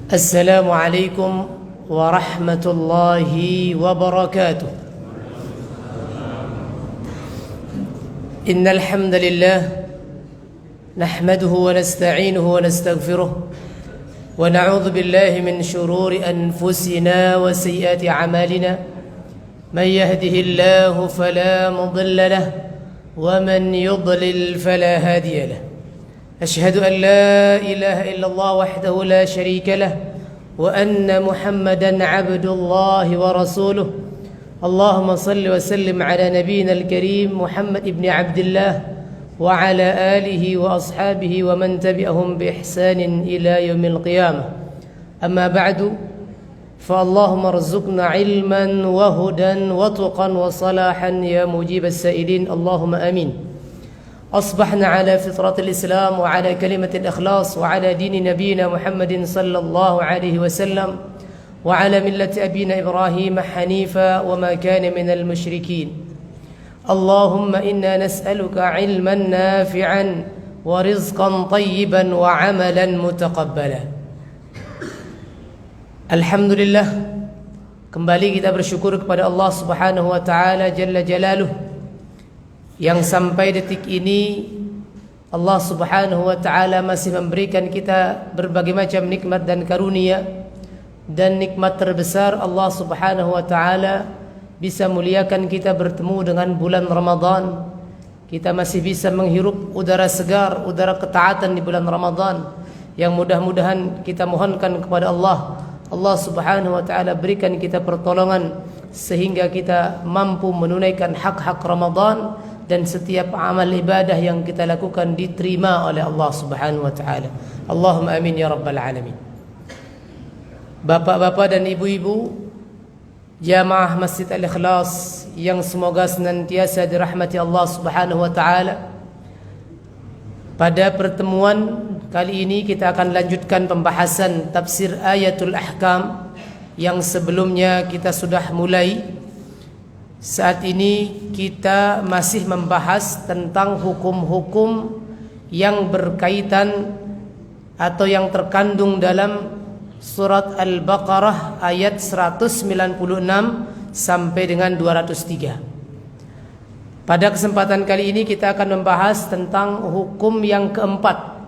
السلام عليكم ورحمة الله وبركاته. إن الحمد لله نحمده ونستعينه ونستغفره ونعوذ بالله من شرور أنفسنا وسيئات أعمالنا. من يهده الله فلا مضل له ومن يضلل فلا هادي له. أشهد أن لا إله إلا الله وحده لا شريك له وأن محمدا عبد الله ورسوله. اللهم صل وسلم على نبينا الكريم محمد بن عبد الله وعلى آله وأصحابه ومن تبعهم بإحسان إلى يوم القيامة. أما بعد فاللهم ارزقنا علما وهدى وتقا وصلاحا يا مجيب السائلين اللهم آمين. أصبحنا على فطرة الإسلام وعلى كلمة الإخلاص وعلى دين نبينا محمد صلى الله عليه وسلم وعلى ملة أبينا إبراهيم حنيفا وما كان من المشركين. اللهم إنا نسألك علما نافعا ورزقا طيبا وعملا متقبلا. Alhamdulillah, kembali kita bersyukur kepada Allah Subhanahu wa taala jalla jalaluh, yang sampai detik ini Allah Subhanahu wa taala masih memberikan kita berbagai macam nikmat dan karunia. Dan nikmat terbesar Allah Subhanahu wa taala bisa muliakan kita bertemu dengan bulan Ramadan. Kita masih bisa menghirup udara segar, udara ketaatan di bulan Ramadan, yang mudah-mudahan kita mohonkan kepada Allah Subhanahu wa taala berikan kita pertolongan sehingga kita mampu menunaikan hak-hak Ramadan dan setiap amal ibadah yang kita lakukan diterima oleh Allah Subhanahu wa taala. Allahumma amin ya rabbal alamin. Bapak-bapak dan ibu-ibu jamaah Masjid Al-Ikhlas yang semoga senantiasa dirahmati Allah Subhanahu wa taala. Pada pertemuan kali ini kita akan lanjutkan pembahasan tafsir Ayatul Ahkam yang sebelumnya kita sudah mulai. Saat ini kita masih membahas tentang hukum-hukum yang berkaitan atau yang terkandung dalam surat Al-Baqarah ayat 196 sampai dengan 203. Pada kesempatan kali ini kita akan membahas tentang hukum yang keempat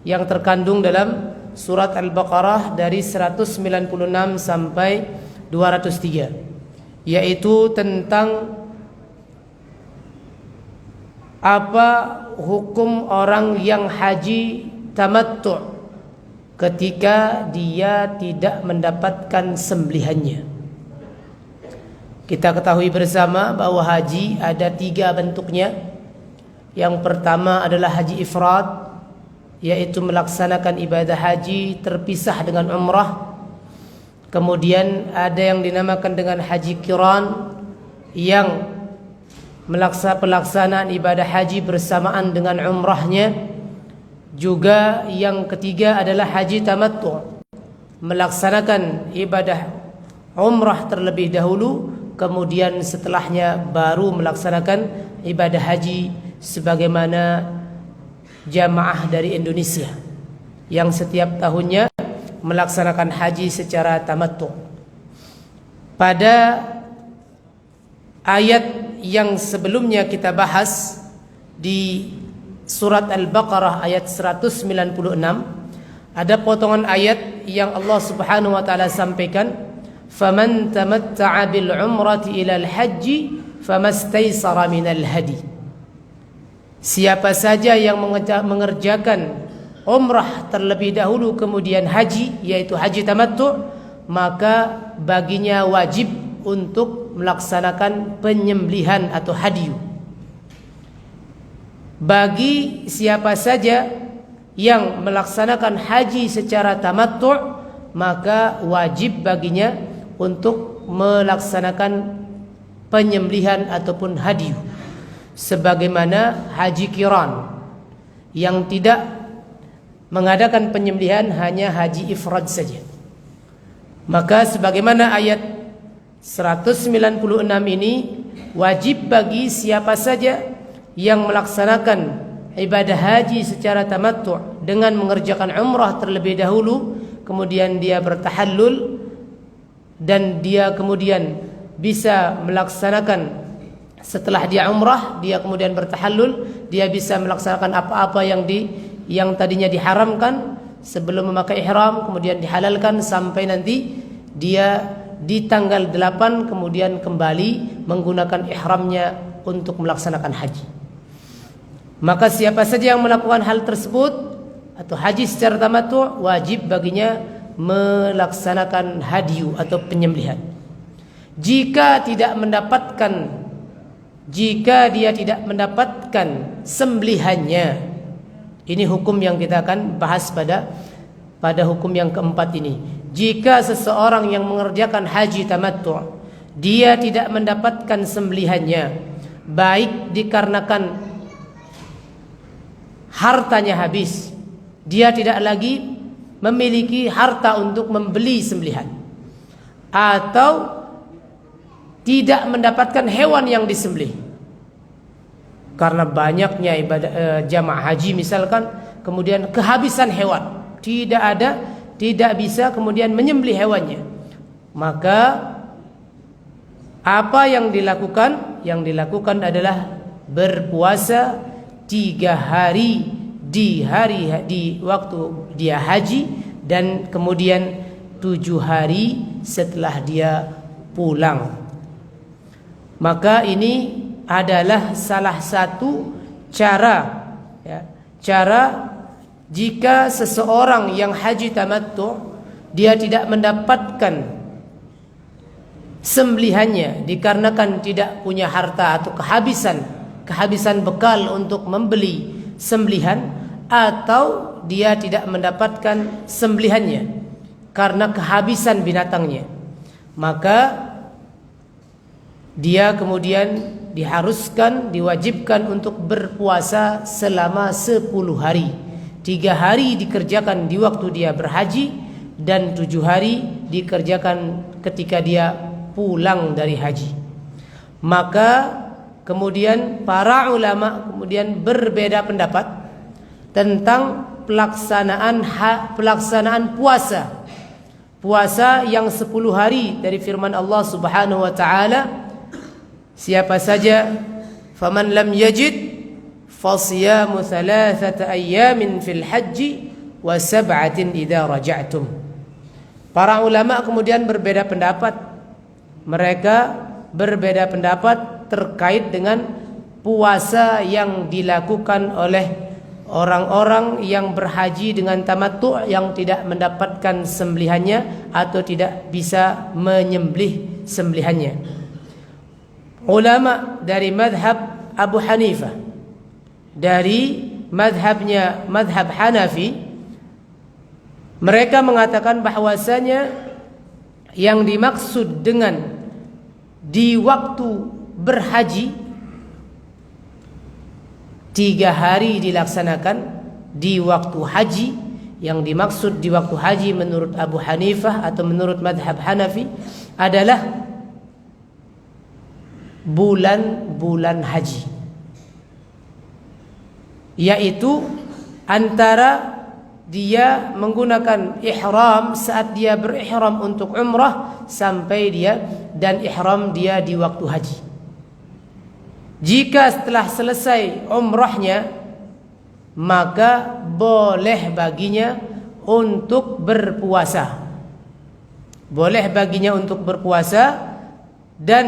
yang terkandung dalam surat Al-Baqarah dari 196 sampai 203, yaitu tentang apa hukum orang yang haji tamattu' ketika dia tidak mendapatkan sembelihannya. Kita ketahui bersama bahwa haji ada 3 bentuknya. Yang pertama adalah haji ifrad, yaitu melaksanakan ibadah haji terpisah dengan umrah. Kemudian ada yang dinamakan dengan haji qiran, yang pelaksanaan ibadah haji bersamaan dengan umrahnya. Juga yang ketiga adalah haji tamattu', melaksanakan ibadah umrah terlebih dahulu, kemudian setelahnya baru melaksanakan ibadah haji, sebagaimana jamaah dari Indonesia yang setiap tahunnya melaksanakan haji secara tamattu'. Pada ayat yang sebelumnya kita bahas di surat Al-Baqarah ayat 196, ada potongan ayat yang Allah Subhanahu wa taala sampaikan, "Faman tamatta'a bil umrati ila al-hajji famastaysara minal hadi." Siapa saja yang mengerjakan umrah terlebih dahulu kemudian haji, yaitu haji tamattu', maka baginya wajib untuk melaksanakan penyembelihan atau hadiyu. Bagi siapa saja yang melaksanakan haji secara tamattu', maka wajib baginya untuk melaksanakan penyembelihan ataupun hadiyu, sebagaimana haji qiran yang tidak mengadakan penyembelihan, hanya haji ifrad saja. Maka sebagaimana ayat 196 ini, wajib bagi siapa saja yang melaksanakan ibadah haji secara tamattu' dengan mengerjakan umrah terlebih dahulu, kemudian dia bertahallul, dan dia kemudian bisa melaksanakan setelah dia umrah, dia kemudian bertahallul, dia bisa melaksanakan apa-apa yang tadinya diharamkan sebelum memakai ihram, kemudian dihalalkan sampai nanti dia di tanggal 8 kemudian kembali menggunakan ihramnya untuk melaksanakan haji. Maka siapa saja yang melakukan hal tersebut atau haji secara tamattu', wajib baginya melaksanakan hadyu atau penyembelihan. Jika dia tidak mendapatkan sembelihannya, ini hukum yang kita akan bahas pada hukum yang keempat ini. Jika seseorang yang mengerjakan haji tamattu' dia tidak mendapatkan sembelihannya, baik dikarenakan hartanya habis, dia tidak lagi memiliki harta untuk membeli sembelihan, atau tidak mendapatkan hewan yang disembelih karena banyaknya ibadah jamaah haji misalkan, kemudian kehabisan hewan, tidak bisa kemudian menyembelih hewannya. Maka apa yang dilakukan? Yang dilakukan adalah berpuasa 3 hari di waktu dia haji, dan kemudian 7 hari setelah dia pulang. Maka ini adalah salah satu cara jika seseorang yang haji tamattu' dia tidak mendapatkan sembelihannya dikarenakan tidak punya harta atau kehabisan bekal untuk membeli sembelihan, atau dia tidak mendapatkan sembelihannya karena kehabisan binatangnya, maka dia kemudian diwajibkan untuk berpuasa selama 10 hari. 3 hari dikerjakan di waktu dia berhaji, dan 7 hari dikerjakan ketika dia pulang dari haji. Maka kemudian para ulama kemudian berbeda pendapat tentang pelaksanaan puasa yang 10 hari dari firman Allah Subhanahu wa taala, siapa saja faman lam yajid fasiyamu 3 ayyamin fil hajji wa 7 idza raja'tum. Para ulama kemudian berbeda pendapat. Mereka berbeda pendapat terkait dengan puasa yang dilakukan oleh orang-orang yang berhaji dengan tamattu' yang tidak mendapatkan sembelihannya atau tidak bisa menyembelih sembelihannya. Ulama dari madhab Abu Hanifah, dari madhab Hanafi, mereka mengatakan bahwasanya yang dimaksud dengan di waktu berhaji 3 hari dilaksanakan di waktu haji, yang dimaksud di waktu haji menurut Abu Hanifah atau menurut madhab Hanafi adalah bulan-bulan haji, yaitu antara dia menggunakan ihram saat dia berihram untuk umrah sampai ihram dia di waktu haji. Jika setelah selesai umrahnya, maka boleh baginya untuk berpuasa. Dan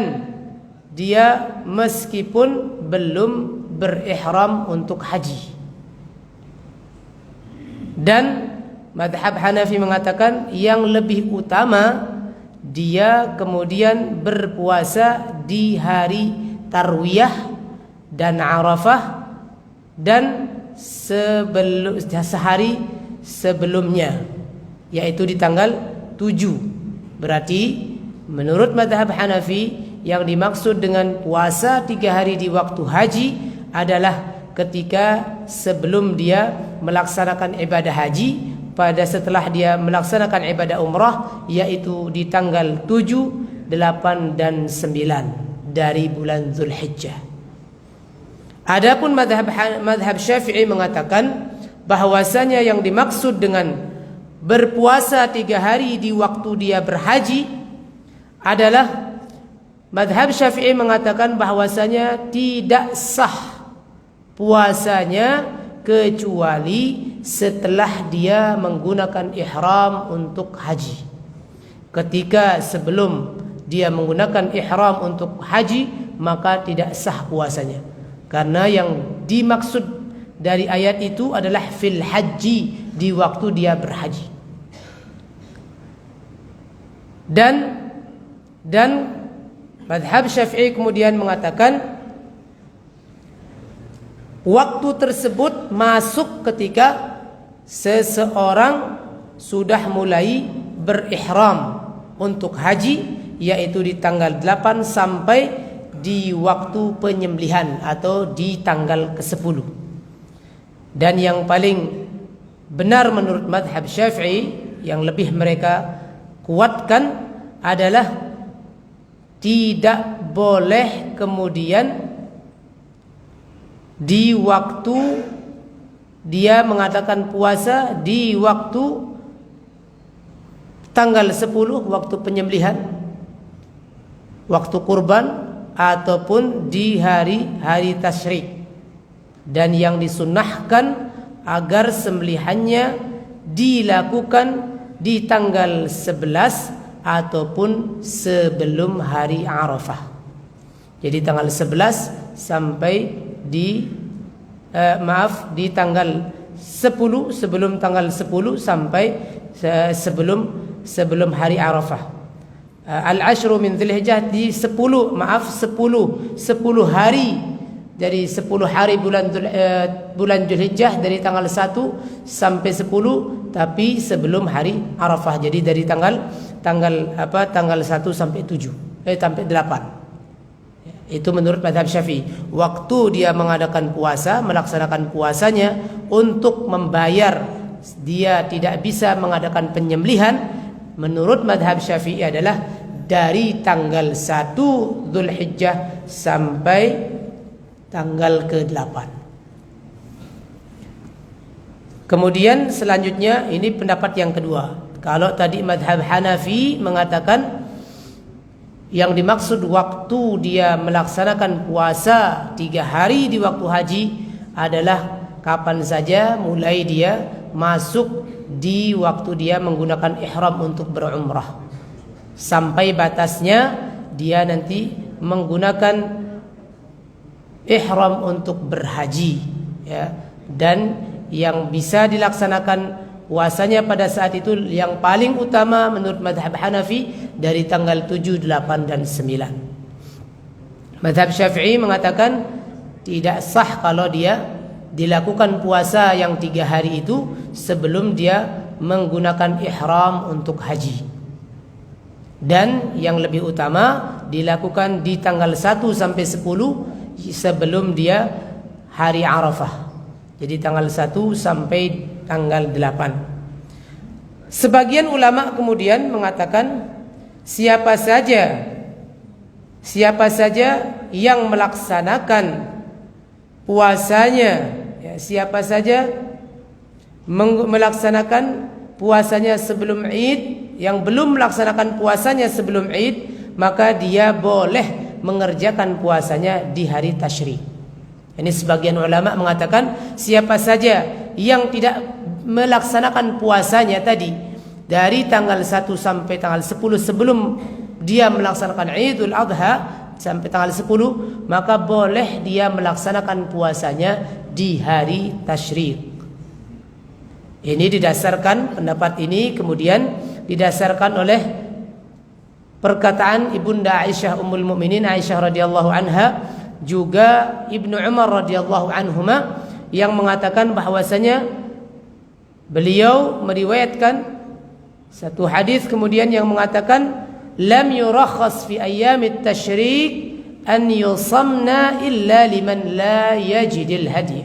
dia meskipun belum berihram untuk haji. Dan madhab Hanafi mengatakan yang lebih utama dia kemudian berpuasa di hari Tarwiyah dan Arafah dan sehari sebelumnya, yaitu di tanggal 7. Berarti menurut madhab Hanafi yang dimaksud dengan puasa 3 hari di waktu haji adalah ketika sebelum dia melaksanakan ibadah haji, setelah dia melaksanakan ibadah umrah, yaitu di tanggal 7, 8 dan 9 dari bulan Zulhijjah. Adapun madhab Syafi'i mengatakan bahwasanya yang dimaksud dengan berpuasa 3 hari di waktu dia berhaji adalah mazhab Syafi'i mengatakan bahwasanya tidak sah puasanya kecuali setelah dia menggunakan ihram untuk haji. Ketika sebelum dia menggunakan ihram untuk haji, maka tidak sah puasanya. Karena yang dimaksud dari ayat itu adalah fil haji, di waktu dia berhaji. Dan mazhab Syafi'i kemudian mengatakan waktu tersebut masuk ketika seseorang sudah mulai berihram untuk haji, yaitu di tanggal 8 sampai di waktu penyembelihan atau di tanggal ke-10. Dan yang paling benar menurut mazhab Syafi'i, yang lebih mereka kuatkan adalah tidak boleh kemudian di waktu dia mengatakan puasa di waktu tanggal 10, waktu penyembelihan, waktu kurban, ataupun di hari-hari tasyrik. Dan yang disunnahkan agar sembelihannya dilakukan di tanggal 11 ataupun sebelum hari Arafah. Jadi tanggal 11 sampai di tanggal 10, sebelum tanggal 10 sampai sebelum hari Arafah. Al-ashru min Dzulhijjah di 10 hari dari 10 hari bulan Dzulhijjah dari tanggal 1 sampai 10, tapi sebelum hari Arafah. Jadi dari tanggal 1 sampai 8. Itu menurut mazhab Syafi'i. Waktu dia mengadakan puasa, melaksanakan puasanya untuk membayar dia tidak bisa mengadakan penyembelihan, menurut mazhab Syafi'i adalah dari tanggal 1 Dzulhijjah sampai tanggal ke-8. Kemudian selanjutnya ini pendapat yang kedua. Kalau tadi mazhab Hanafi mengatakan yang dimaksud waktu dia melaksanakan puasa 3 hari di waktu haji adalah kapan saja mulai dia masuk di waktu dia menggunakan ihram untuk berumrah, sampai batasnya dia nanti menggunakan ihram untuk berhaji, ya. Dan yang bisa dilaksanakan puasanya pada saat itu yang paling utama menurut mazhab Hanafi dari tanggal 7, 8 dan 9. Mazhab Syafi'i mengatakan tidak sah kalau dia dilakukan puasa yang 3 hari itu sebelum dia menggunakan ihram untuk haji. Dan yang lebih utama dilakukan di tanggal 1 sampai 10 sebelum dia hari Arafah. Jadi tanggal 1 sampai tanggal 8. Sebagian ulama kemudian mengatakan siapa saja yang melaksanakan puasanya, ya, siapa saja melaksanakan puasanya sebelum Id, yang belum melaksanakan puasanya sebelum Id, maka dia boleh mengerjakan puasanya di hari tasyrik. Ini sebagian ulama mengatakan siapa saja yang tidak melaksanakan puasanya tadi dari tanggal 1 sampai tanggal 10 sebelum dia melaksanakan Idul Adha sampai tanggal 10, maka boleh dia melaksanakan puasanya di hari tasyrik. Ini didasarkan, pendapat ini kemudian didasarkan oleh perkataan Ibunda Aisyah Ummul Mukminin Aisyah radhiyallahu anha, juga Ibnu Umar radhiyallahu anhuma, yang mengatakan bahwasanya beliau meriwayatkan satu hadis kemudian yang mengatakan lam yurakhas fi ayyamit tasyrik an yusamna illa liman la yajidil hadi.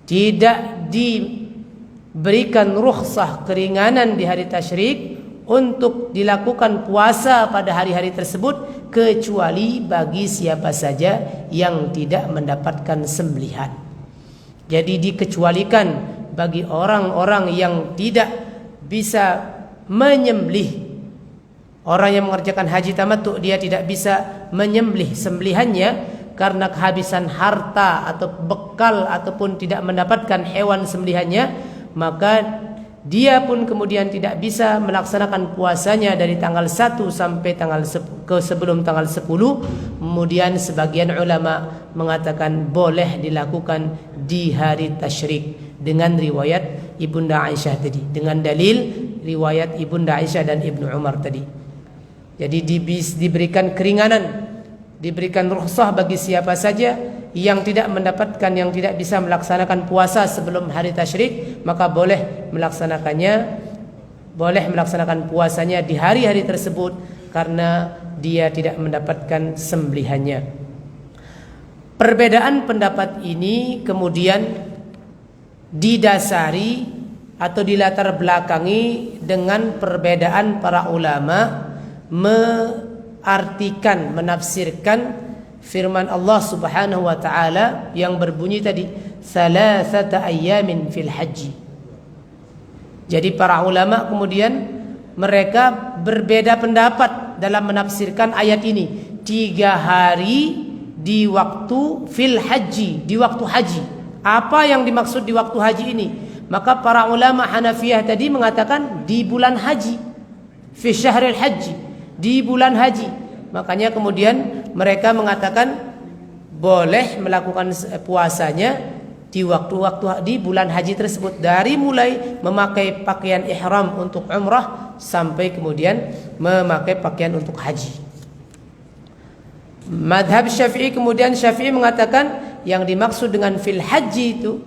Tidak diberikan rukhsah, keringanan di hari tasyrik untuk dilakukan puasa pada hari-hari tersebut kecuali bagi siapa saja yang tidak mendapatkan sembelihan. Jadi dikecualikan bagi orang-orang yang tidak bisa menyembelih. Orang yang mengerjakan haji tamattu dia tidak bisa menyembelih sembelihannya karena kehabisan harta atau bekal ataupun tidak mendapatkan hewan sembelihannya, maka dia pun kemudian tidak bisa melaksanakan puasanya dari tanggal 1 sampai sebelum tanggal 10. Kemudian sebagian ulama mengatakan boleh dilakukan di hari tasyrik dengan riwayat Ibunda Aisyah tadi, dengan dalil riwayat Ibunda Aisyah dan Ibnu Umar tadi. Jadi diberikan keringanan, diberikan rukhsah bagi siapa saja yang tidak mendapatkan, yang tidak bisa melaksanakan puasa sebelum hari tasyrik, maka boleh melaksanakan puasanya di hari-hari tersebut karena dia tidak mendapatkan sembelihannya. Perbedaan pendapat ini kemudian didasari atau dilatar belakangi dengan perbedaan para ulama menafsirkan firman Allah Subhanahu wa taala yang berbunyi tadi salasata ayyamin fil haji. Jadi para ulama kemudian mereka berbeda pendapat dalam menafsirkan ayat ini. 3 hari di waktu fil haji, di waktu haji. Apa yang dimaksud di waktu haji ini? Maka para ulama Hanafiyah tadi mengatakan di bulan haji, fi syahril haji, di bulan haji. Makanya kemudian mereka mengatakan boleh melakukan puasanya di waktu-waktu di bulan haji tersebut, dari mulai memakai pakaian ihram untuk umrah sampai kemudian memakai pakaian untuk haji. Madhab Syafi'i kemudian Syafi'i mengatakan yang dimaksud dengan fil haji itu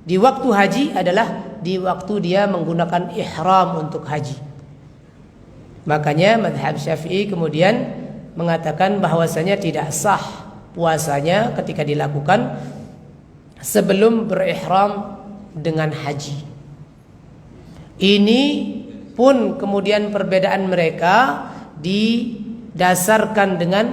di waktu haji adalah di waktu dia menggunakan ihram untuk haji. Makanya madhab Syafi'i kemudian mengatakan bahwasanya tidak sah puasanya ketika dilakukan sebelum berihram dengan haji. Ini pun kemudian perbedaan mereka didasarkan dengan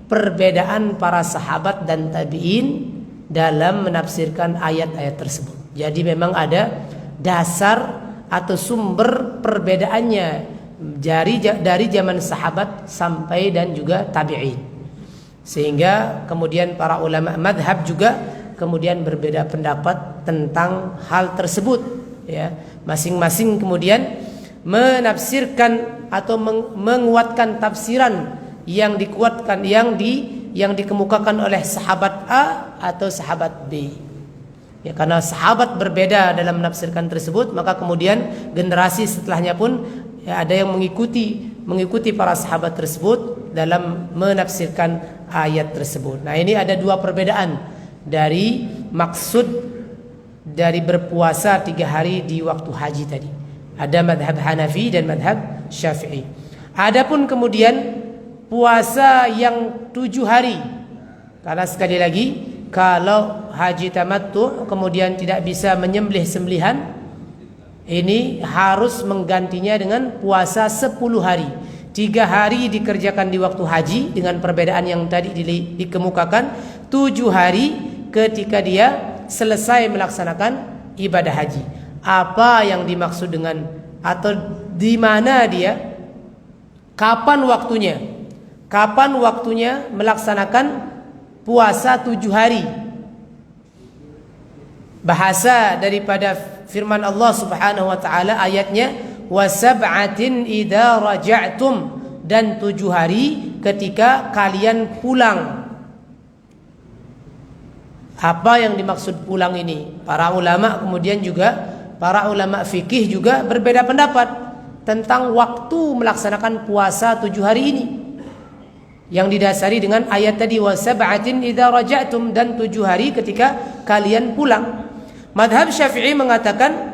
perbedaan para sahabat dan tabi'in dalam menafsirkan ayat-ayat tersebut. Jadi memang ada dasar atau sumber perbedaannya dari zaman sahabat sampai dan juga tabi'in, sehingga kemudian para ulama madhab juga kemudian berbeda pendapat tentang hal tersebut, ya. Masing-masing kemudian menafsirkan atau menguatkan tafsiran yang dikuatkan yang dikemukakan oleh sahabat A atau sahabat B. Ya, karena sahabat berbeda dalam menafsirkan tersebut, maka kemudian generasi setelahnya pun ya, ada yang mengikuti para sahabat tersebut dalam menafsirkan ayat tersebut. Nah, ini ada 2 perbedaan dari maksud dari berpuasa 3 hari di waktu haji tadi. Ada madhab Hanafi dan madhab Syafi'i. Adapun kemudian puasa yang 7 hari, karena sekali lagi kalau haji tamattu kemudian tidak bisa menyembelih sembelihan, ini harus menggantinya dengan puasa 10 hari. 3 hari dikerjakan di waktu haji dengan perbedaan yang tadi dikemukakan. 7 hari ketika dia selesai melaksanakan ibadah haji. Apa yang dimaksud dengan atau di mana dia? Kapan waktunya? Kapan waktunya melaksanakan puasa 7 hari? Bahasa daripada firman Allah Subhanahu wa taala ayatnya wa sab'atin idza raja'tum, dan 7 hari ketika kalian pulang. Apa yang dimaksud pulang ini? Para ulama kemudian juga para ulama fikih juga berbeda pendapat tentang waktu melaksanakan puasa 7 hari ini, yang didasari dengan ayat tadi wa sab'atin idza raja'tum, dan 7 hari ketika kalian pulang. Madhab Syafi'i mengatakan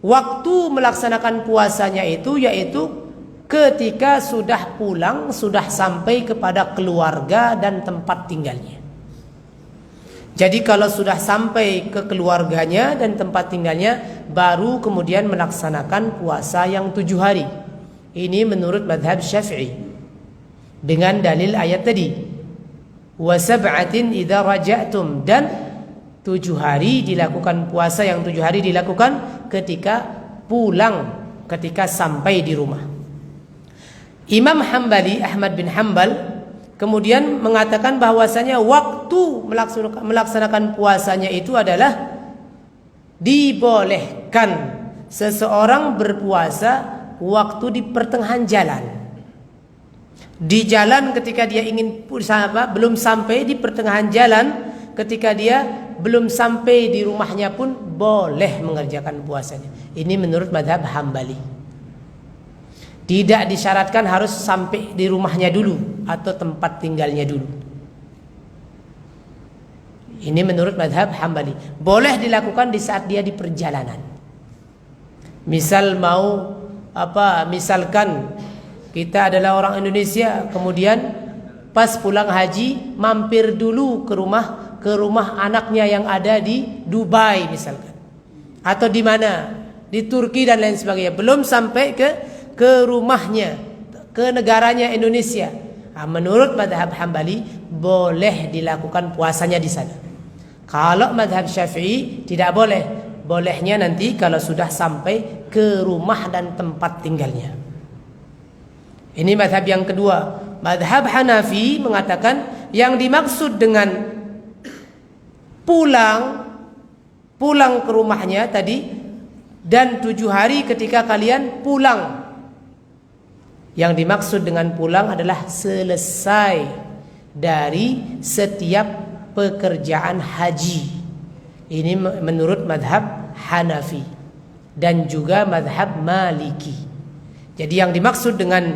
waktu melaksanakan puasanya itu yaitu ketika sudah pulang, sudah sampai kepada keluarga dan tempat tinggalnya. Jadi kalau sudah sampai ke keluarganya dan tempat tinggalnya, baru kemudian melaksanakan puasa yang 7 hari. Ini menurut madhab Syafi'i dengan dalil ayat tadi wa sab'atin idza raja'tum, dan 7 hari dilakukan puasa yang 7 hari dilakukan ketika pulang ketika sampai di rumah. Imam Hambali, Ahmad bin Hambal, kemudian mengatakan bahwasanya waktu melaksanakan puasanya itu adalah dibolehkan seseorang berpuasa waktu di pertengahan jalan. Di jalan ketika dia ingin belum sampai di pertengahan jalan, ketika dia belum sampai di rumahnya pun boleh mengerjakan puasanya. Ini menurut mazhab Hambali. Tidak disyaratkan harus sampai di rumahnya dulu atau tempat tinggalnya dulu. Ini menurut mazhab Hambali. Boleh dilakukan di saat dia di perjalanan. Misalkan kita adalah orang Indonesia, kemudian pas pulang haji mampir dulu ke rumah anaknya yang ada di Dubai misalkan, atau di mana, di Turki dan lain sebagainya, belum sampai ke rumahnya, ke negaranya Indonesia. Menurut mazhab Hambali boleh dilakukan puasanya di sana. Kalau mazhab Syafi'i tidak boleh. Bolehnya nanti kalau sudah sampai ke rumah dan tempat tinggalnya. Ini mazhab yang kedua. Mazhab Hanafi mengatakan yang dimaksud dengan pulang ke rumahnya tadi, dan 7 hari ketika kalian pulang. Yang dimaksud dengan pulang adalah selesai dari setiap pekerjaan haji. Ini menurut mazhab Hanafi dan juga mazhab Maliki. Jadi yang dimaksud dengan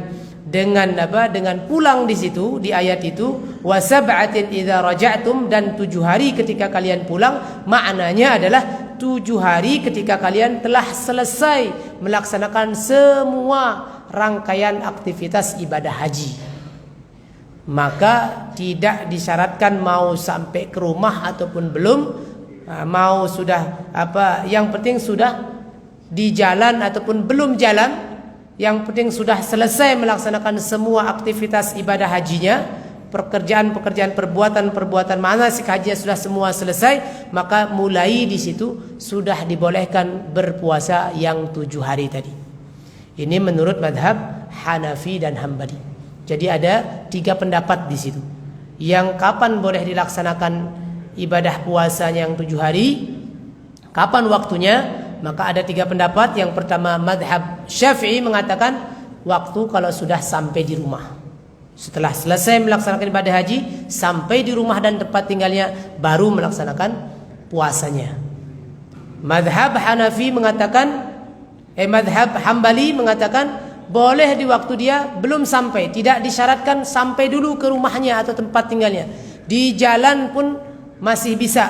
pulang di situ, di ayat itu, wasab'atin idza raja'tum, dan 7 hari ketika kalian pulang, maknanya adalah 7 hari ketika kalian telah selesai melaksanakan semua rangkaian aktivitas ibadah haji. Maka tidak disyaratkan mau sampai ke rumah ataupun belum, mau sudah yang penting sudah di jalan ataupun belum jalan, yang penting sudah selesai melaksanakan semua aktivitas ibadah hajinya, pekerjaan-pekerjaan, perbuatan manasik haji sudah semua selesai, maka mulai di situ sudah dibolehkan berpuasa yang 7 hari tadi. Ini menurut mazhab Hanafi dan Hambali. Jadi ada 3 pendapat di situ. Yang kapan boleh dilaksanakan ibadah puasanya yang 7 hari, kapan waktunya? Maka ada 3 pendapat. Yang pertama, mazhab Syafi'i mengatakan waktu kalau sudah sampai di rumah. Setelah selesai melaksanakan ibadah haji, sampai di rumah dan tempat tinggalnya, baru melaksanakan puasanya. Mazhab Hambali mengatakan boleh di waktu dia belum sampai, tidak disyaratkan sampai dulu ke rumahnya atau tempat tinggalnya. Di jalan pun masih bisa,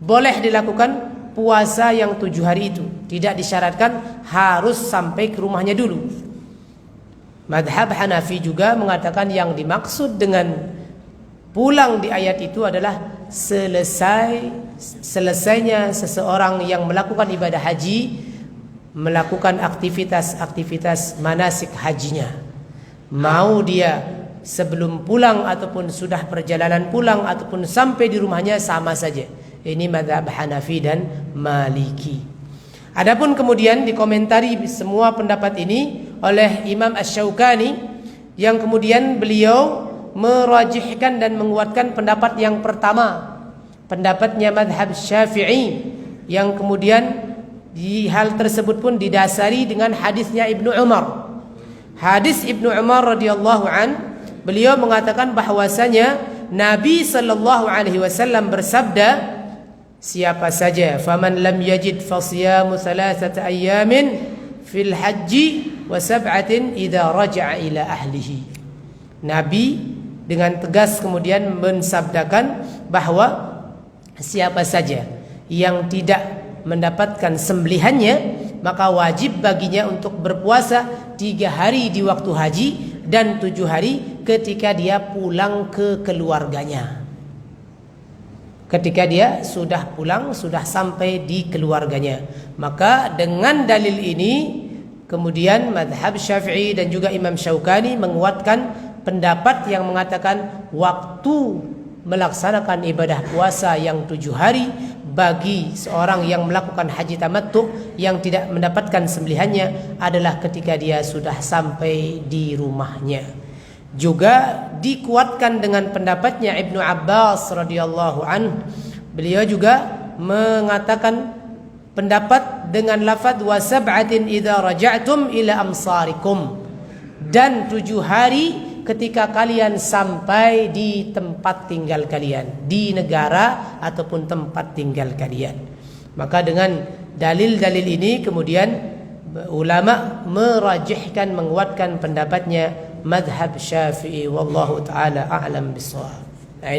boleh dilakukan puasa yang 7 hari itu, tidak disyaratkan harus sampai ke rumahnya dulu. Madhab Hanafi juga mengatakan yang dimaksud dengan pulang di ayat itu adalah selesainya seseorang yang melakukan ibadah haji, melakukan aktivitas manasik hajinya. Mau dia sebelum pulang ataupun sudah perjalanan pulang ataupun sampai di rumahnya, sama saja. Ini mazhab Hanafi dan Maliki. Adapun kemudian dikomentari semua pendapat ini oleh Imam Asy-Syaukani, yang kemudian beliau merajihkan dan menguatkan pendapat yang pertama, pendapatnya mazhab Syafi'i, yang kemudian di hal tersebut pun didasari dengan hadisnya Ibnu Umar. Hadis Ibnu Umar radhiyallahu an, beliau mengatakan bahwasanya Nabi sallallahu alaihi wasallam bersabda, siapa saja faman lam yajid fasiyamu 3 ayamin fil haji wa 7 idza raja'a ila ahlihi. Nabi dengan tegas kemudian mensabdakan bahwa siapa saja yang tidak mendapatkan sembelihannya, maka wajib baginya untuk berpuasa 3 hari di waktu haji dan 7 hari ketika dia pulang ke keluarganya. Ketika dia sudah pulang, sudah sampai di keluarganya. Maka dengan dalil ini kemudian mazhab Syafi'i dan juga Imam Syaukani menguatkan pendapat yang mengatakan waktu melaksanakan ibadah puasa yang 7 hari bagi seorang yang melakukan haji tamattu yang tidak mendapatkan sembelihannya adalah ketika dia sudah sampai di rumahnya. Juga dikuatkan dengan pendapatnya Ibnu Abbas radhiyallahu anhu. Beliau juga mengatakan pendapat dengan lafaz wa sab'atin idza raja'tum ila amsarikum, dan 7 hari ketika kalian sampai di tempat tinggal kalian, di negara ataupun tempat tinggal kalian. Maka dengan dalil-dalil ini kemudian ulama merajihkan, menguatkan pendapatnya madhab Syafi'i, wallahu taala a'lam bissawab. Nah,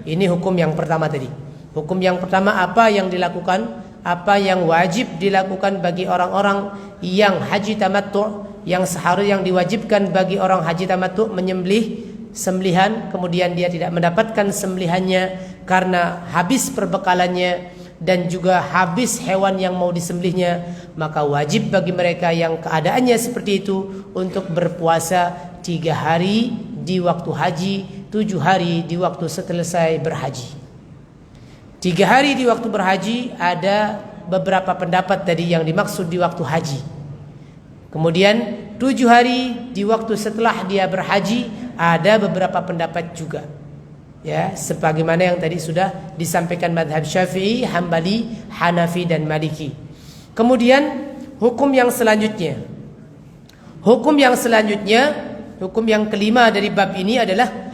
ini hukum yang pertama tadi. Hukum yang pertama, apa yang dilakukan, apa yang wajib dilakukan bagi orang-orang yang haji tamattu', yang seharusnya yang diwajibkan bagi orang haji tamattu menyembelih sembelihan, kemudian dia tidak mendapatkan sembelihannya karena habis perbekalannya dan juga habis hewan yang mau disembelihnya, maka wajib bagi mereka yang keadaannya seperti itu untuk berpuasa 3 hari di waktu haji, 7 hari di waktu selesai berhaji. 3 hari di waktu berhaji ada beberapa pendapat tadi yang dimaksud di waktu haji. Kemudian 7 hari di waktu setelah dia berhaji ada beberapa pendapat juga. Ya, sebagaimana yang tadi sudah disampaikan madhab Syafi'i, Hambali, Hanafi dan Maliki. Kemudian hukum yang selanjutnya. Hukum yang kelima dari bab ini adalah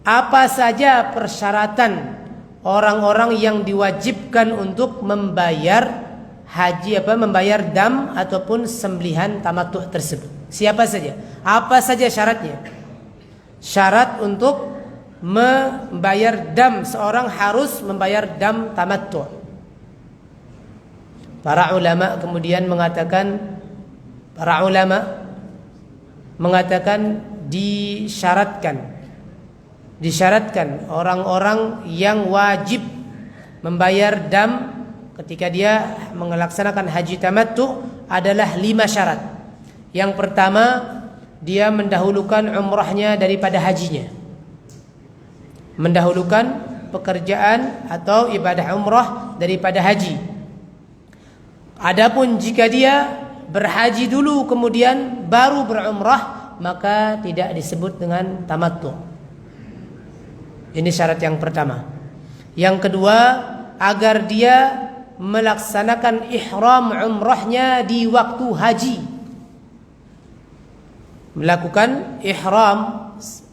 apa saja persyaratan orang-orang yang diwajibkan untuk membayar haji, membayar dam ataupun sembelihan tamattu' tersebut. Siapa saja? Apa saja syaratnya? Syarat untuk membayar dam, seorang harus membayar dam tamattu'. Para ulama kemudian mengatakan disyaratkan orang-orang yang wajib membayar dam ketika dia melaksanakan haji tamattu adalah 5 syarat. Yang pertama, dia mendahulukan umrahnya daripada hajinya. Mendahulukan pekerjaan atau ibadah umrah daripada haji. Adapun jika dia berhaji dulu kemudian baru berumrah, maka tidak disebut dengan tamattu. Ini syarat yang pertama. Yang kedua, agar dia melaksanakan ihram umrahnya di waktu haji. Melakukan ihram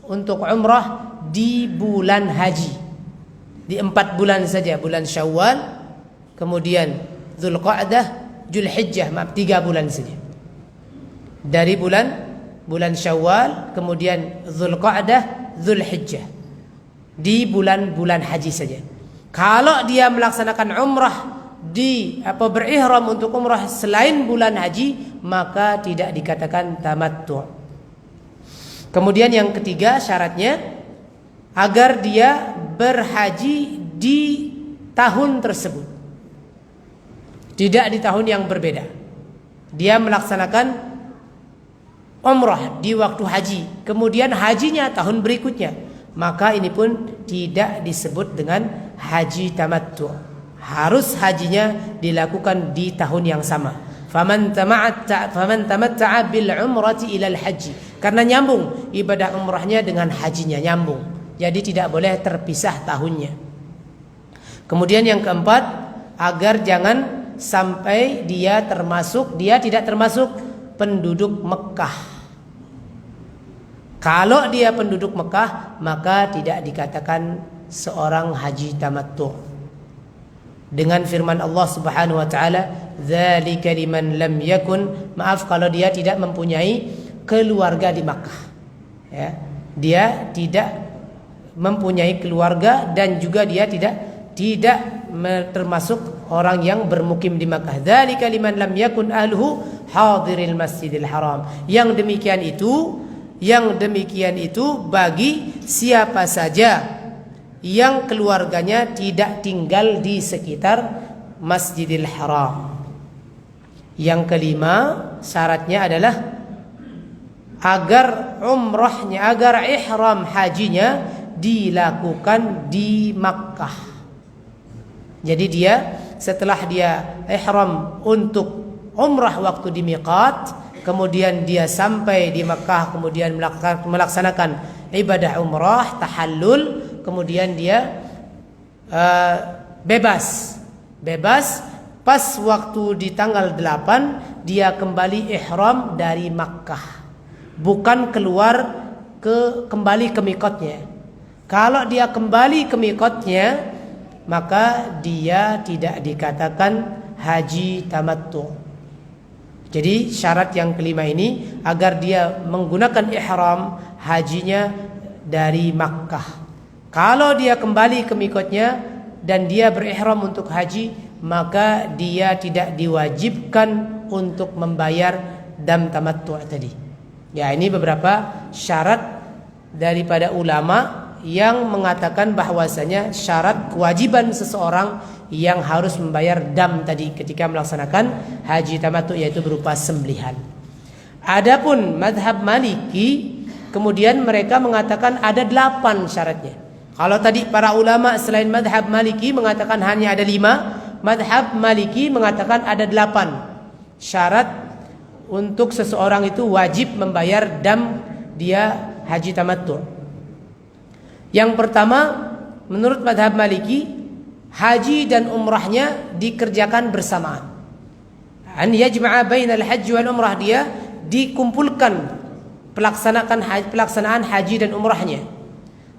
untuk umrah di bulan haji. Di 4 bulan saja, bulan Syawal, kemudian Dzulqa'dah, Dzulhijjah, 3 bulan saja. Dari bulan Syawal, kemudian Dzulqa'dah, Dzulhijjah. Di bulan-bulan haji saja. Kalau dia melaksanakan umrah berihram untuk umrah selain bulan haji, maka tidak dikatakan tamattu'. Kemudian yang ketiga syaratnya, agar dia berhaji di tahun tersebut, tidak di tahun yang berbeda. Dia melaksanakan umrah di waktu haji, kemudian hajinya tahun berikutnya, maka ini pun tidak disebut dengan haji tamattu'. Harus hajinya dilakukan di tahun yang sama. Faman tamatta'a bil umrati ilal haji. Karena nyambung ibadah umrahnya dengan hajinya, nyambung. Jadi tidak boleh terpisah tahunnya. Kemudian yang keempat, agar jangan sampai dia tidak termasuk penduduk Mekah. Kalau dia penduduk Mekah, maka tidak dikatakan seorang haji tamattu'. Dengan firman Allah Subhanahu wa taala, "Dzalika liman lam yakun", maaf kalau dia tidak mempunyai keluarga di Makkah. Ya, dia tidak mempunyai keluarga dan juga dia tidak termasuk orang yang bermukim di Makkah. Dzalika liman lam yakun ahluhu hadiril Masjidil Haram. Yang demikian itu bagi siapa saja yang keluarganya tidak tinggal di sekitar Masjidil Haram. Yang kelima syaratnya adalah agar ihram hajinya dilakukan di Makkah. Jadi dia setelah dia ihram untuk umrah waktu di miqat, kemudian dia sampai di Makkah, kemudian melaksanakan ibadah umrah tahallul, kemudian dia bebas pas waktu di tanggal 8 dia kembali ihram dari Makkah, bukan kembali ke miqatnya. Kalau dia kembali ke miqatnya, maka dia tidak dikatakan haji tamattu. Jadi syarat yang kelima ini agar dia menggunakan ihram hajinya dari Makkah. Kalau dia kembali ke miqatnya dan dia berihram untuk haji, maka dia tidak diwajibkan untuk membayar dam tamattu' tadi. Ya, ini beberapa syarat daripada ulama yang mengatakan bahwasanya syarat kewajiban seseorang yang harus membayar dam tadi ketika melaksanakan haji tamattu, yaitu berupa sembelihan. Adapun mazhab Maliki, kemudian mereka mengatakan ada 8 syaratnya. Kalau tadi para ulama selain mazhab Maliki mengatakan hanya ada 5, mazhab Maliki mengatakan ada 8 syarat untuk seseorang itu wajib membayar dam dia haji tamattu. Yang pertama, menurut mazhab Maliki, haji dan umrahnya dikerjakan bersamaan. An yajma'a bainal haji wal umrah, dia dikumpulkan pelaksanaan haji dan umrahnya.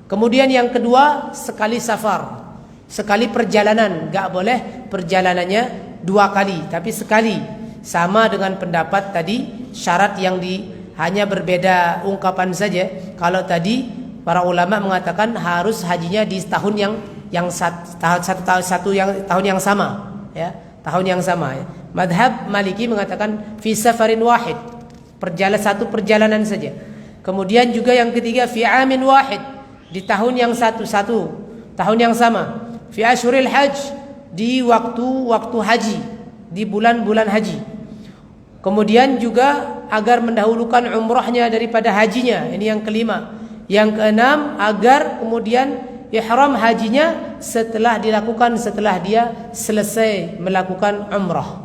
Kemudian yang kedua, sekali safar, sekali perjalanan, enggak boleh perjalanannya 2 kali, tapi sekali. Sama dengan pendapat tadi, syarat yang hanya berbeda ungkapan saja. Kalau tadi para ulama mengatakan harus hajinya di tahun tahun yang sama, ya, tahun yang sama. Ya. Madhab Maliki mengatakan fi safarin wahid, satu perjalanan saja. Kemudian juga yang ketiga fi amin wahid, di tahun yang satu tahun yang sama. Fi ashuril hajj, di waktu haji, di bulan-bulan haji. Kemudian juga agar mendahulukan umrahnya daripada hajinya, ini yang kelima. Yang keenam, agar kemudian ihram hajinya setelah dia selesai melakukan umrah.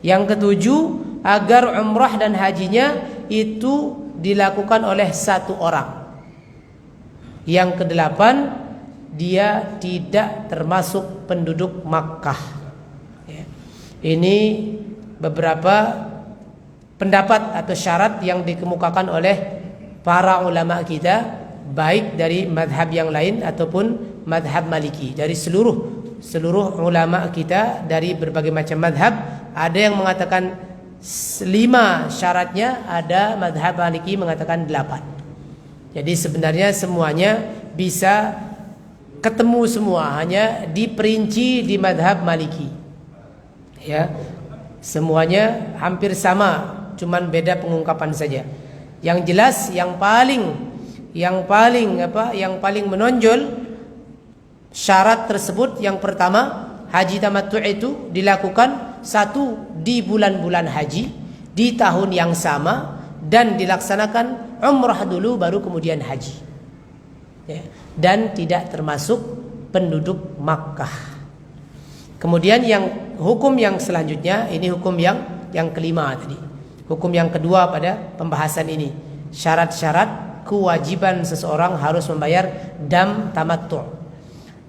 Yang ketujuh, agar umrah dan hajinya itu dilakukan oleh 1 orang. Yang kedelapan, dia tidak termasuk penduduk Makkah. Ini beberapa pendapat atau syarat yang dikemukakan oleh para ulama kita, baik dari madhab yang lain ataupun madhab Maliki. Dari seluruh ulama kita dari berbagai macam madhab, ada yang mengatakan 5 syaratnya, ada madhab Maliki mengatakan 8. Jadi sebenarnya semuanya bisa ketemu semua, hanya diperinci di madhab Maliki. Ya, semuanya hampir sama, cuman beda pengungkapan saja. Yang jelas, yang paling menonjol syarat tersebut, yang pertama, haji tamattu itu dilakukan 1 di bulan-bulan haji di tahun yang sama, dan dilaksanakan umrah dulu baru kemudian haji, ya, dan tidak termasuk penduduk Makkah. Kemudian yang hukum yang selanjutnya, ini hukum yang kelima tadi, hukum yang kedua pada pembahasan ini, syarat-syarat kewajiban seseorang harus membayar dam tamattu.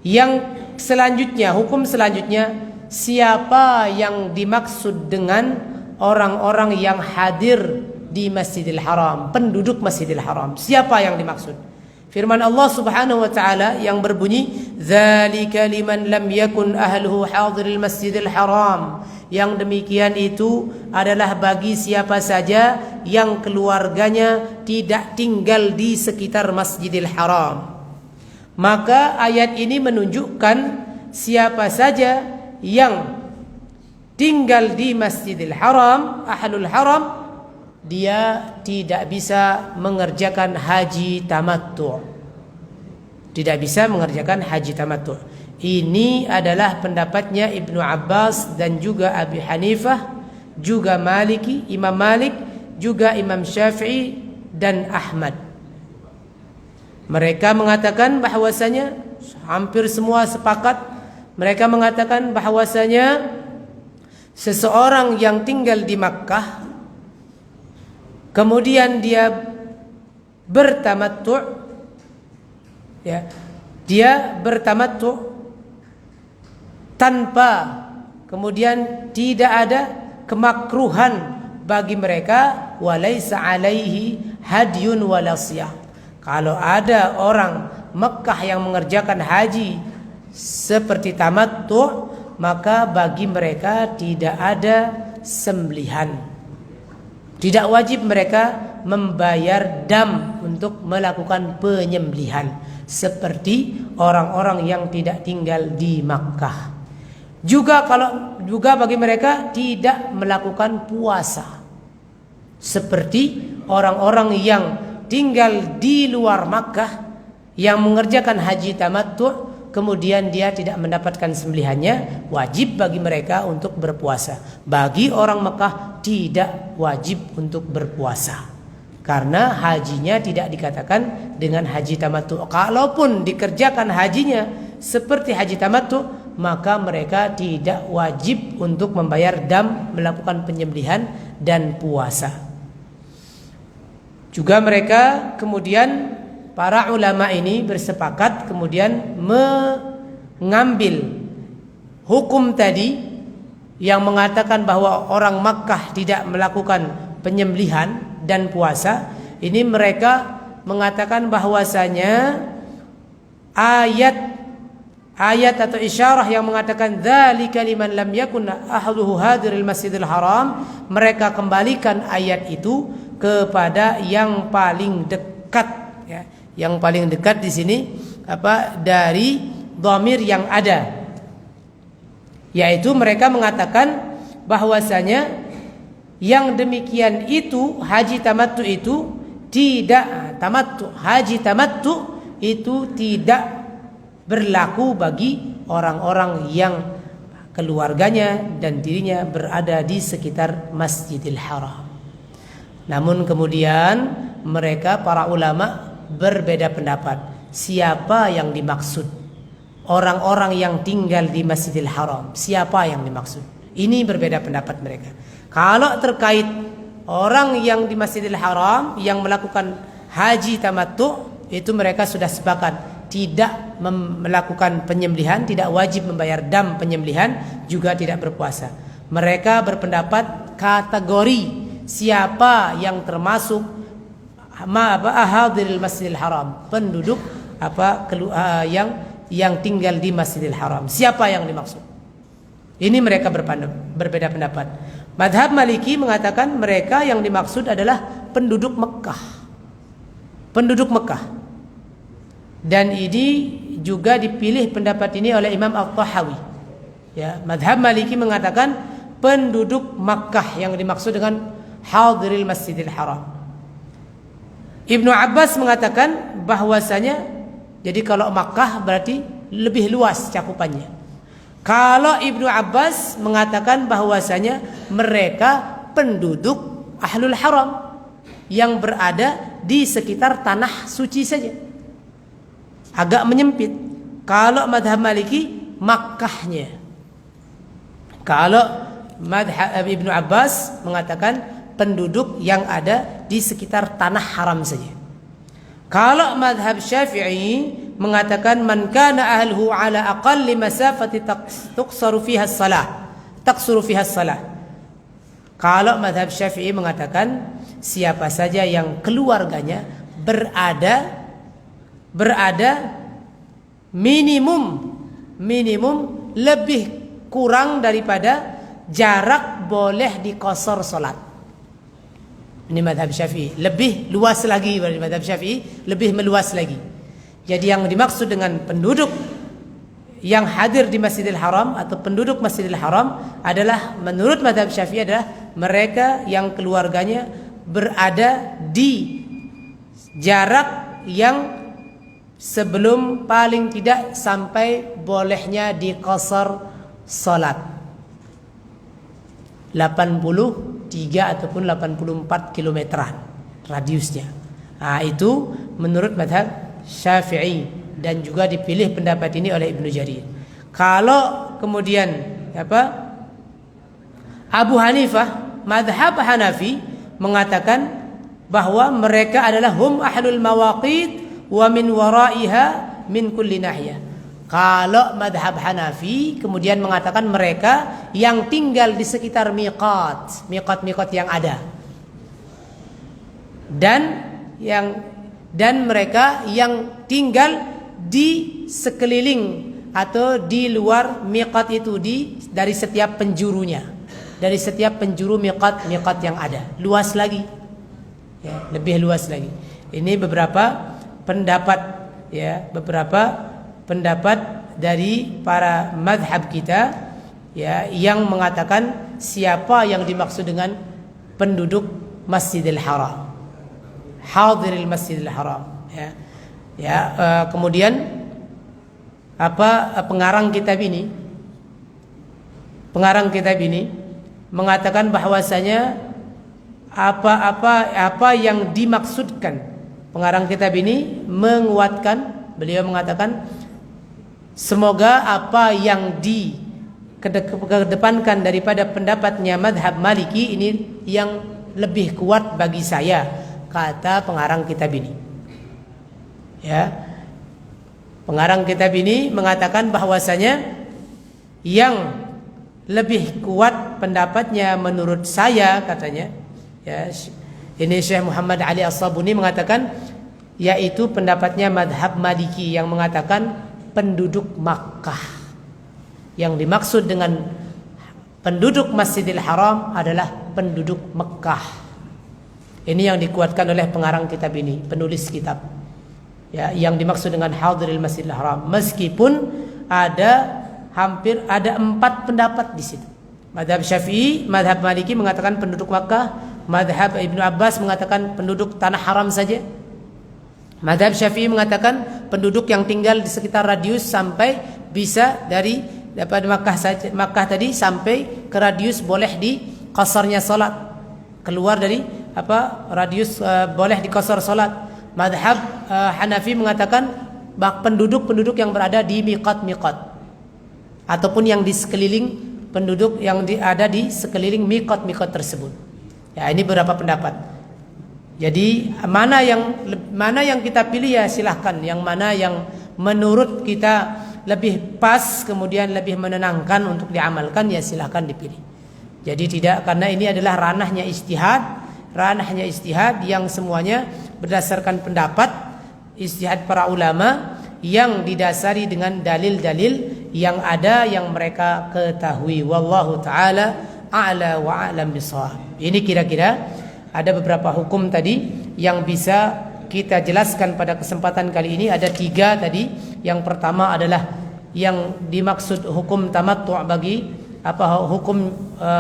Yang selanjutnya, hukum selanjutnya, siapa yang dimaksud dengan orang-orang yang hadir di Masjidil Haram, penduduk Masjidil Haram, siapa yang dimaksud? Firman Allah Subhanahu wa taala yang berbunyi, "Dzalika liman lam yakun ahluhu hadiril Masjidil Haram." Yang demikian itu adalah bagi siapa saja yang keluarganya tidak tinggal di sekitar Masjidil Haram. Maka ayat ini menunjukkan siapa saja yang tinggal di Masjidil Haram, ahlul haram, dia tidak bisa mengerjakan haji tamattu. Tidak bisa mengerjakan haji tamattu. Ini adalah pendapatnya Ibnu Abbas dan juga Abi Hanifah, juga Maliki, Imam Malik, juga Imam Syafi'i dan Ahmad. Mereka mengatakan bahwasanya hampir semua sepakat Mereka mengatakan bahwasanya seseorang yang tinggal di Makkah kemudian dia bertamattu', ya, dia bertamattu' tanpa kemudian tidak ada kemakruhan bagi mereka, walaisa alaihi hadyun walasiyah. Kalau ada orang Mekah yang mengerjakan haji seperti tamattu', maka bagi mereka tidak ada sembelihan. Tidak wajib mereka membayar dam untuk melakukan penyembelihan seperti orang-orang yang tidak tinggal di Makkah. Juga bagi mereka tidak melakukan puasa seperti orang-orang yang tinggal di luar Makkah yang mengerjakan haji tamattu', kemudian dia tidak mendapatkan sembelihannya, wajib bagi mereka untuk berpuasa. Bagi orang Mekah tidak wajib untuk berpuasa karena hajinya tidak dikatakan dengan haji tamattu'. Kalaupun dikerjakan hajinya seperti haji tamattu', maka mereka tidak wajib untuk membayar dam, melakukan penyembelihan dan puasa. Juga mereka kemudian para ulama ini bersepakat kemudian mengambil hukum tadi yang mengatakan bahwa orang Makkah tidak melakukan penyembelihan dan puasa. Ini mereka mengatakan bahwasanya ayat atau isyarah yang mengatakan dzalika liman lam yakun ahluhu hadiril masjidil haram, mereka kembalikan ayat itu kepada yang paling dekat, ya. Yang paling dekat di sini dari dhamir yang ada, yaitu mereka mengatakan bahwasanya yang demikian itu haji tamattu itu tidak haji tamattu itu tidak berlaku bagi orang-orang yang keluarganya dan dirinya berada di sekitar Masjidil Haram. Namun kemudian mereka para ulama berbeda pendapat siapa yang dimaksud, orang-orang yang tinggal di Masjidil Haram, siapa yang dimaksud. Ini berbeda pendapat mereka. Kalau terkait orang yang di Masjidil Haram yang melakukan haji tamattu, itu mereka sudah sepakat tidak melakukan penyembelihan, tidak wajib membayar dam penyembelihan, juga tidak berpuasa. Mereka berpendapat kategori siapa yang termasuk hadiril Masjidil Haram, penduduk yang tinggal di Masjidil Haram, siapa yang dimaksud. Ini mereka berbeda pendapat. Madhab Maliki mengatakan mereka yang dimaksud adalah penduduk Mekah. Penduduk Mekah. Dan ini juga dipilih pendapat ini oleh Imam Al-Tahawi. Ya, Madhab Maliki mengatakan penduduk Makkah yang dimaksud dengan hadiril Masjidil Haram. Ibnu Abbas mengatakan bahwasanya jadi kalau Makkah berarti lebih luas cakupannya. Kalau Ibnu Abbas mengatakan bahwasanya mereka penduduk Ahlul Haram yang berada di sekitar tanah suci saja. Agak menyempit. Kalau madhab Maliki Makkahnya. Kalau madhab Ibnu Abbas mengatakan penduduk yang ada di sekitar tanah haram saja. Kalau madhab Syafi'i mengatakan man kana ahluhu ala aqalli masafati tuqsaru fiha as-salah. Kalau madhab Syafi'i mengatakan siapa saja yang keluarganya berada minimum lebih kurang daripada jarak boleh diqasar salat. Ini madhab Syafi'i, lebih luas lagi dari madhab Syafi'i, lebih meluas lagi. Jadi yang dimaksud dengan penduduk yang hadir di Masjidil Haram atau penduduk Masjidil Haram adalah menurut madhab Syafi'i adalah mereka yang keluarganya berada di jarak yang sebelum paling tidak sampai bolehnya diqasar salat 83 ataupun 84 kilometeran radiusnya. Nah, itu menurut madhab Syafi'i dan juga dipilih pendapat ini oleh Ibnu Jarir. Kalau kemudian Abu Hanifah, madhab Hanafi mengatakan bahwa mereka adalah hum ahlul mawaqit wa min waraiha min kulli nahiyah. Kalau madhab Hanafi kemudian mengatakan mereka yang tinggal di sekitar miqat yang ada, dan mereka yang tinggal di sekeliling atau di luar miqat itu, dari setiap penjurunya, dari setiap penjuru miqat yang ada, luas lagi, ya, lebih luas lagi. Ini beberapa pendapat, ya, beberapa pendapat dari para madhab kita, ya, yang mengatakan siapa yang dimaksud dengan penduduk Masjidil Haram, hadiril Masjidil Haram, ya. Kemudian pengarang kitab ini mengatakan bahwasanya apa yang dimaksudkan, pengarang kitab ini menguatkan, beliau mengatakan semoga apa yang dikedepankan daripada pendapatnya madhab Maliki ini yang lebih kuat bagi saya, kata pengarang kitab ini, ya. Pengarang kitab ini mengatakan bahwasanya yang lebih kuat pendapatnya menurut saya, katanya, ya, ini Syekh Muhammad Ali As-Sabuni mengatakan, yaitu pendapatnya madhab Maliki yang mengatakan penduduk Makkah. Yang dimaksud dengan penduduk Masjidil Haram adalah penduduk Mekah. Ini yang dikuatkan oleh pengarang kitab ini, penulis kitab, ya, yang dimaksud dengan hadiril Masjidil Haram. Meskipun hampir ada 4 pendapat di situ. Madhab Syafi'i, madhab Maliki mengatakan penduduk Makkah, madhab Ibnu Abbas mengatakan penduduk tanah haram saja, madhab Syafi'i mengatakan penduduk yang tinggal di sekitar radius sampai bisa daripada Makkah tadi sampai ke radius boleh di qasarnya salat, keluar dari radius boleh di qasar salat. Madhab Hanafi mengatakan penduduk yang berada di miqat ataupun yang di sekeliling penduduk yang ada di sekeliling miqat tersebut. Ya, ini beberapa pendapat. Jadi mana yang kita pilih, ya silahkan. Yang mana yang menurut kita lebih pas kemudian lebih menenangkan untuk diamalkan, ya silahkan dipilih. Jadi tidak, karena ini adalah ranahnya ijtihad yang semuanya berdasarkan pendapat ijtihad para ulama yang didasari dengan dalil-dalil yang ada yang mereka ketahui. Wallahu taala a'la wa a'lam bishawab. Ini kira-kira ada beberapa hukum tadi yang bisa kita jelaskan pada kesempatan kali ini. Ada 3 tadi. Yang pertama adalah yang dimaksud hukum tamattu' hukum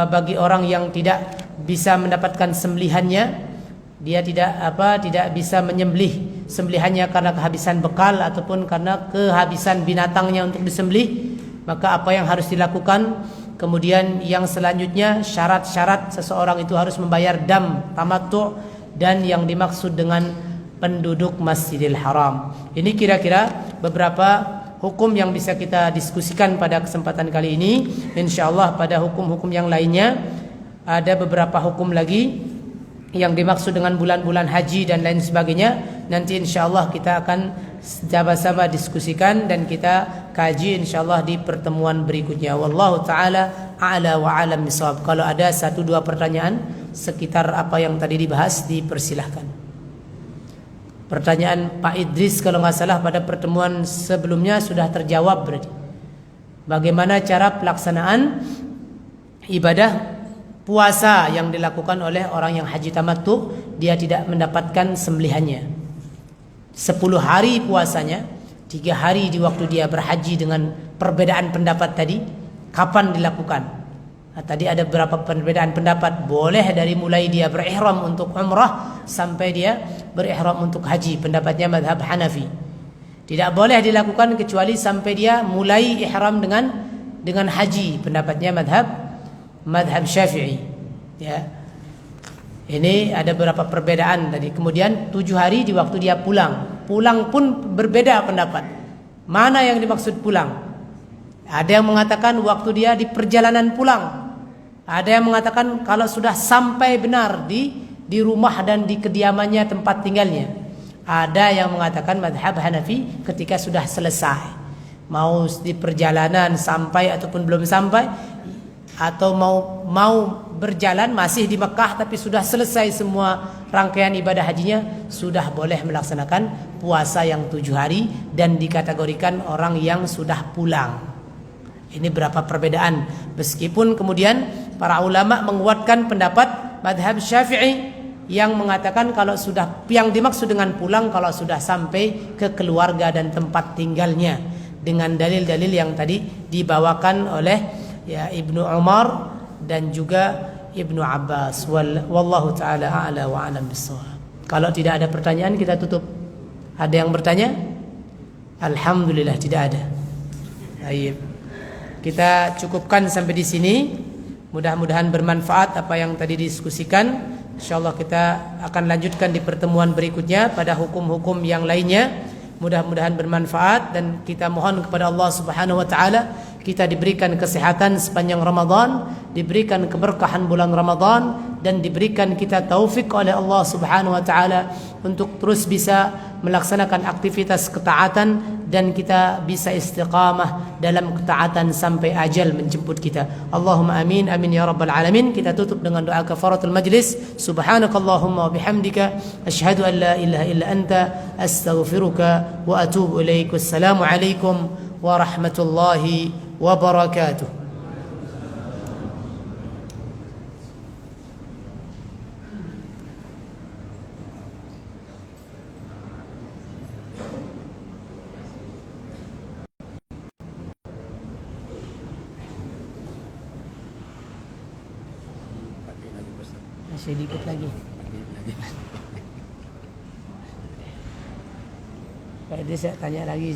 bagi orang yang tidak bisa mendapatkan sembelihannya. Dia tidak bisa menyembelih sembelihannya karena kehabisan bekal ataupun karena kehabisan binatangnya untuk disembelih. Maka apa yang harus dilakukan? Kemudian yang selanjutnya, syarat-syarat seseorang itu harus membayar dam tamattu', dan yang dimaksud dengan penduduk Masjidil Haram. Ini kira-kira beberapa hukum yang bisa kita diskusikan pada kesempatan kali ini. Insyaallah pada hukum-hukum yang lainnya ada beberapa hukum lagi yang dimaksud dengan bulan-bulan haji dan lain sebagainya. Nanti insyaallah kita akan sama-sama diskusikan dan kita kaji insyaallah di pertemuan berikutnya. Wallahu taala a'la wa a'lam bishawab. Kalau ada 1-2 pertanyaan sekitar apa yang tadi dibahas, dipersilahkan. Pertanyaan Pak Idris kalau nggak salah pada pertemuan sebelumnya sudah terjawab berarti. Bagaimana cara pelaksanaan ibadah puasa yang dilakukan oleh orang yang haji tamattu? Dia tidak mendapatkan sembelihannya. 10 hari puasanya, 3 hari di waktu dia berhaji, dengan perbedaan pendapat tadi kapan dilakukan. Nah, tadi ada beberapa perbedaan pendapat. Boleh dari mulai dia berihram untuk umrah sampai dia berihram untuk haji, pendapatnya madhab Hanafi. Tidak boleh dilakukan kecuali sampai dia mulai ihram dengan haji, pendapatnya madhab Syafi'i, ya. Ini ada beberapa perbedaan tadi. Kemudian 7 hari di waktu dia pulang pun berbeda pendapat. Mana yang dimaksud pulang? Ada yang mengatakan waktu dia di perjalanan pulang. Ada yang mengatakan kalau sudah sampai benar di rumah dan di kediamannya, tempat tinggalnya. Ada yang mengatakan madhab Hanafi ketika sudah selesai. Mau di perjalanan sampai ataupun belum sampai, atau mau berjalan masih di Mekah tapi sudah selesai semua rangkaian ibadah hajinya, sudah boleh melaksanakan puasa yang 7 hari dan dikategorikan orang yang sudah pulang. Ini berapa perbedaan. Meskipun kemudian para ulama menguatkan pendapat madhab Syafi'i yang mengatakan kalau sudah, yang dimaksud dengan pulang kalau sudah sampai ke keluarga dan tempat tinggalnya, dengan dalil-dalil yang tadi dibawakan oleh Ibnu Umar dan juga Ibnu Abbas. Wallahu taala a'la wa a'lam bissawab. Kalau tidak ada pertanyaan kita tutup. Ada yang bertanya? Alhamdulillah tidak ada. Baik. Kita cukupkan sampai di sini. Mudah-mudahan bermanfaat apa yang tadi diskusikan. Insyaallah kita akan lanjutkan di pertemuan berikutnya pada hukum-hukum yang lainnya. Mudah-mudahan bermanfaat dan kita mohon kepada Allah Subhanahu wa taala kita diberikan kesehatan sepanjang Ramadan, diberikan keberkahan bulan Ramadan, dan diberikan kita taufik oleh Allah Subhanahu wa taala untuk terus bisa melaksanakan aktivitas ketaatan dan kita bisa istiqamah dalam ketaatan sampai ajal menjemput kita. Allahumma amin amin ya rabbal alamin. Kita tutup dengan doa kafaratul majlis. Subhanakallahumma wa bihamdika asyhadu an la ilaha illa anta astaghfiruka wa atubu ilaik. Wassalamu alaikum warahmatullahi wabarakatuh. Masih dikit lagi. Pak, saya tanya lagi.